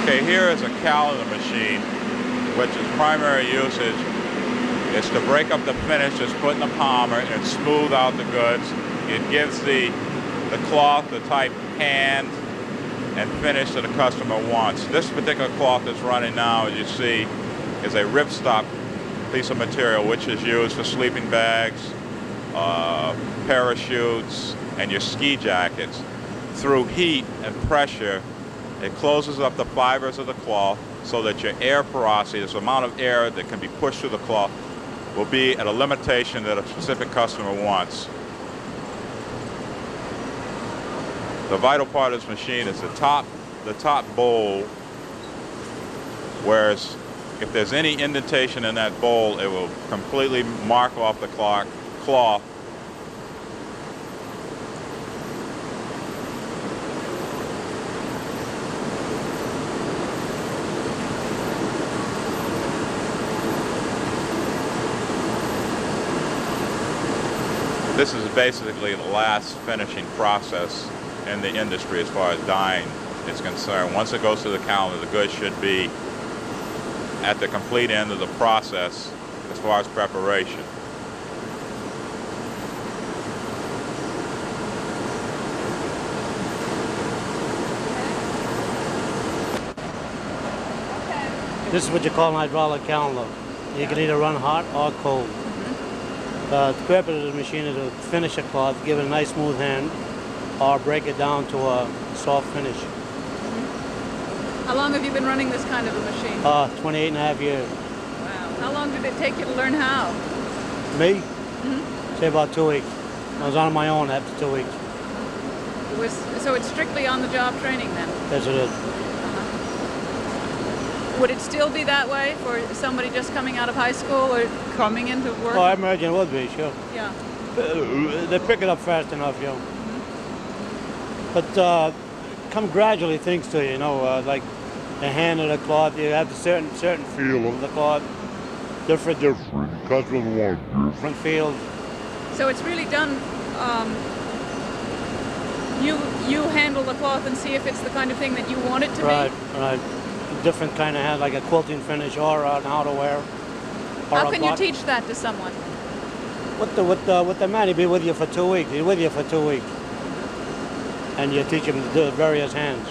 Okay, here is a calendar machine, which its primary usage is to break up the finish that's put in the palmer and smooth out the goods. It gives the cloth the type hand and finish that the customer wants. This particular cloth that's running now, as you see, is a ripstop piece of material which is used for sleeping bags, parachutes, and your ski jackets. Through heat and pressure, it closes up the fibers of the cloth so that your air porosity, this amount of air that can be pushed through the cloth, will be at a limitation that a specific customer wants. The vital part of this machine is the top bowl, whereas if there's any indentation in that bowl, it will completely mark off the cloth. This is basically the last finishing process in the industry as far as dyeing is concerned. Once it goes to the calendar, the goods should be at the complete end of the process as far as preparation. This is what you call an hydraulic calendar. You can either run hot or cold. The purpose of the machine is to finish a cloth, give it a nice smooth hand, or break it down to a soft finish. How long have you been running this kind of a machine? 28 and a half years. Wow. How long did it take you to learn how? Me? Say about 2 weeks. I was on my own after 2 weeks. So it's strictly on-the-job training then? Yes, it is. Would it still be that way for somebody just coming out of high school or coming into work? Oh, I imagine it would be, sure. Yeah. They pick it up fast enough, you know. But come gradually things to you, like the hand of the cloth, you have a certain feel of the cloth, different feels. So it's really done, you handle the cloth and see if it's the kind of thing that you want it to be? Right. Different kind of hand, like a quilting finish or an outerwear. How can you teach that to someone? With the man, he'll be with you for 2 weeks. He's with you for 2 weeks. And you teach him to do various hands.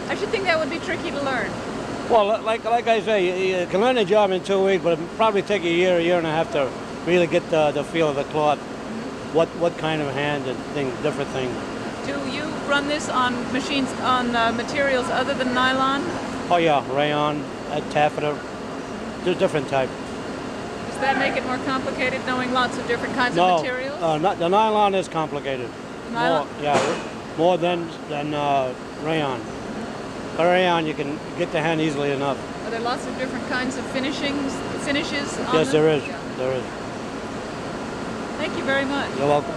I should think that would be tricky to learn. Well, like I say, you can learn a job in 2 weeks, but it'll probably take a year and a half to really get the feel of the cloth. What kind of hand and things, different things. Do you run this on machines, on materials other than nylon? Oh yeah, rayon, taffeta, there's different type. Does that make it more complicated knowing lots of different kinds of materials? No, the nylon is complicated. Nylon? More than rayon. But rayon, you can get the hand easily enough. Are there lots of different kinds of finishes on Yes, them? there is. Yeah. There is. Thank you very much. You're welcome.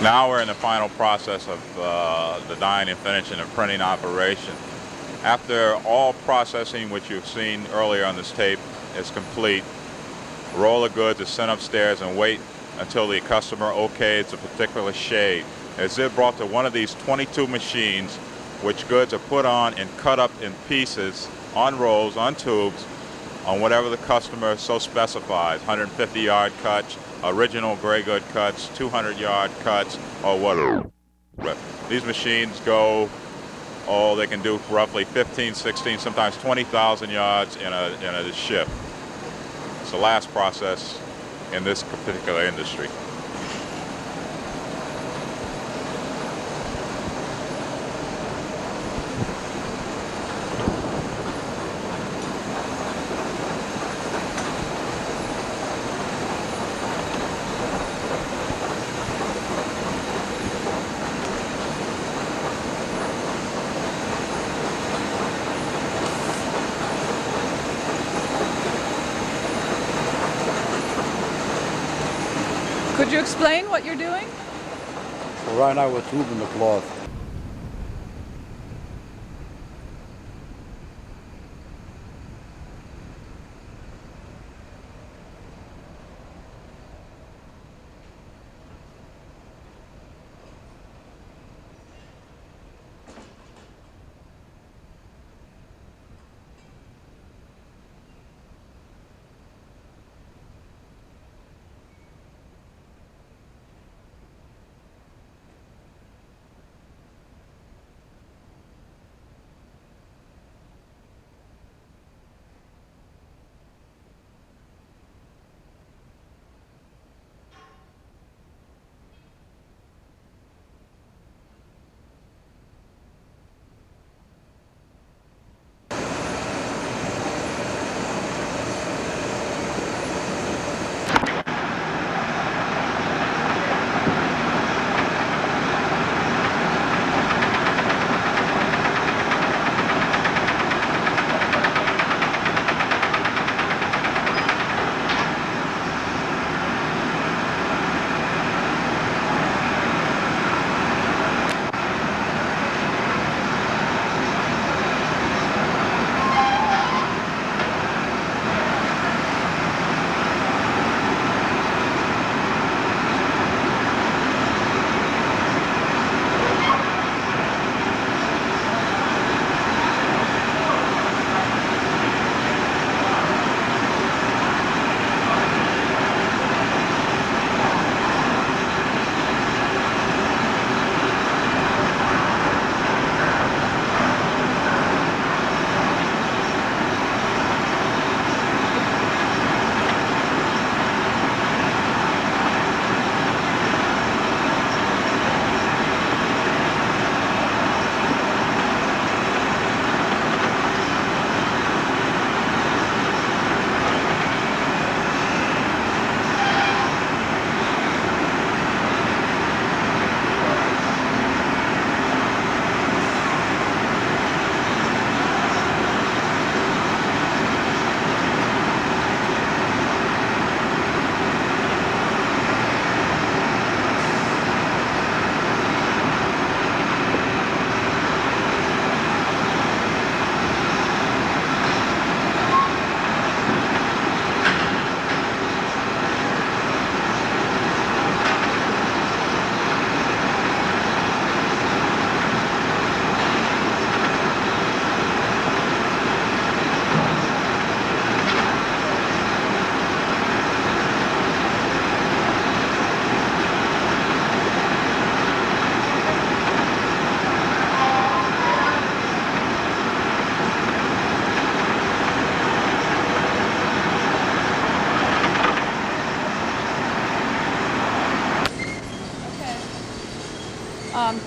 Now we're in the final process of the dyeing and finishing and printing operation. After all processing, which you've seen earlier on this tape, is complete, a roll of goods is sent upstairs and wait until the customer okays a particular shade. It's then brought to one of these 22 machines, which goods are put on and cut up in pieces, on rolls, on tubes, on whatever the customer so specifies, 150-yard cuts, original gray good cuts, 200-yard cuts, or whatever. These machines go, they can do roughly 15, 16, sometimes 20,000 yards in a shift. It's the last process in this particular industry. you explain what you're doing? Well, right now we're tubing the cloth.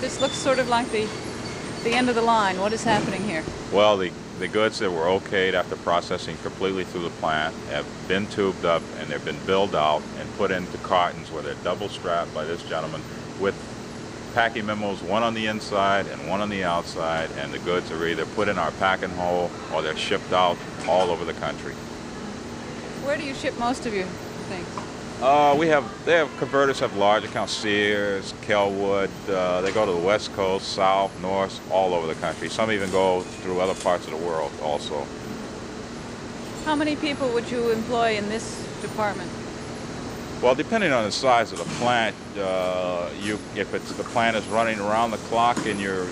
This looks sort of like the end of the line. What is happening here? Well, the goods that were okayed after processing completely through the plant have been tubed up and they've been billed out and put into cartons where they're double strapped by this gentleman with packing memos, one on the inside and one on the outside, and the goods are either put in our packing hole or they're shipped out all over the country. Where do you ship most of your things? They have converters have large accounts, Sears, Kelwood. They go to the West Coast, South, North, all over the country. Some even go through other parts of the world also. How many people would you employ in this department? Well, depending on the size of the plant, if the plant is running around the clock and you're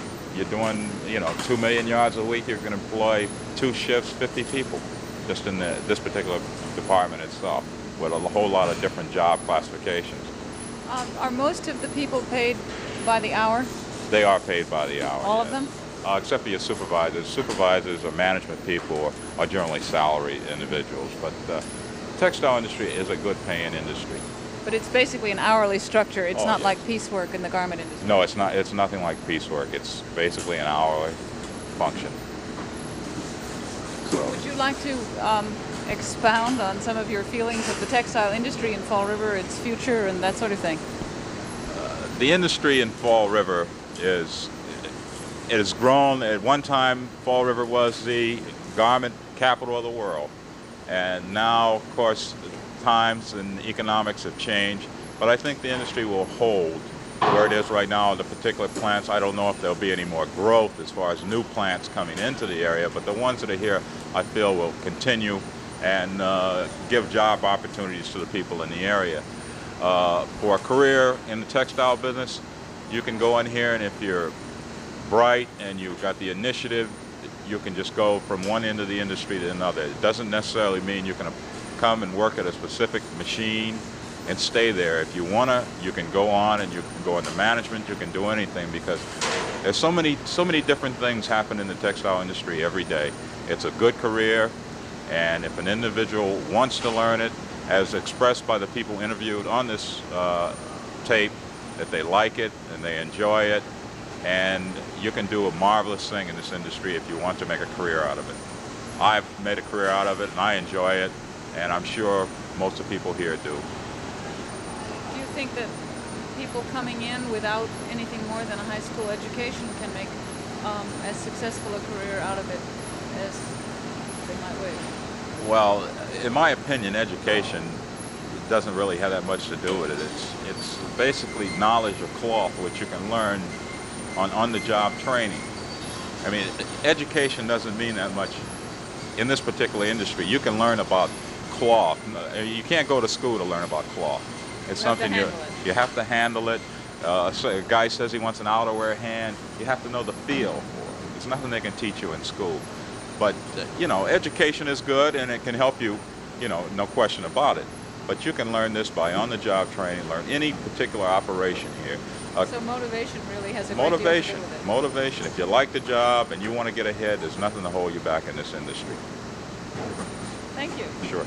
doing 2 million yards a week, you can employ 2 shifts, 50 people, just in this particular department itself, with a whole lot of different job classifications. Are most of the people paid by the hour? They are paid by the hour. All yes. of them? Except for your supervisors. Supervisors or management people are generally salaried individuals, but the textile industry is a good paying industry. But it's basically an hourly structure. It's not yes. like piecework in the garment industry. No, it's not. It's nothing like piecework. It's basically an hourly function. So, Would you like to expound on some of your feelings of the textile industry in Fall River, its future, and that sort of thing? the industry in Fall River it has grown. At one time, Fall River was the garment capital of the world. And now, of course, times and economics have changed. But I think the industry will hold where it is right now. The particular plants, I don't know if there'll be any more growth as far as new plants coming into the area, but the ones that are here, I feel, will continue and give job opportunities to the people in the area. For a career in the textile business, you can go in here, and if you're bright and you've got the initiative, you can just go from one end of the industry to another. It doesn't necessarily mean you can come and work at a specific machine and stay there. If you want to, you can go on and you can go into management, you can do anything, because there's so many different things happen in the textile industry every day. It's a good career, and if an individual wants to learn it, as expressed by the people interviewed on this tape, that they like it and they enjoy it, and you can do a marvelous thing in this industry if you want to make a career out of it. I've made a career out of it and I enjoy it, and I'm sure most of the people here do. Do you think that people coming in without anything more than a high school education can make as successful a career out of it as they might wish? Well, in my opinion, education doesn't really have that much to do with it. It's basically knowledge of cloth, which you can learn on-the-job training. I mean, education doesn't mean that much in this particular industry. You can learn about cloth. You can't go to school to learn about cloth. It's something you have to handle it. So a guy says he wants an outerwear hand. You have to know the feel for it. There's nothing they can teach you in school. But, you know, education is good and it can help you, you know, no question about it. But you can learn this by on-the-job training, learn any particular operation here. So motivation really has a great deal to do with it. Motivation. If you like the job and you want to get ahead, there's nothing to hold you back in this industry. Thank you. Sure.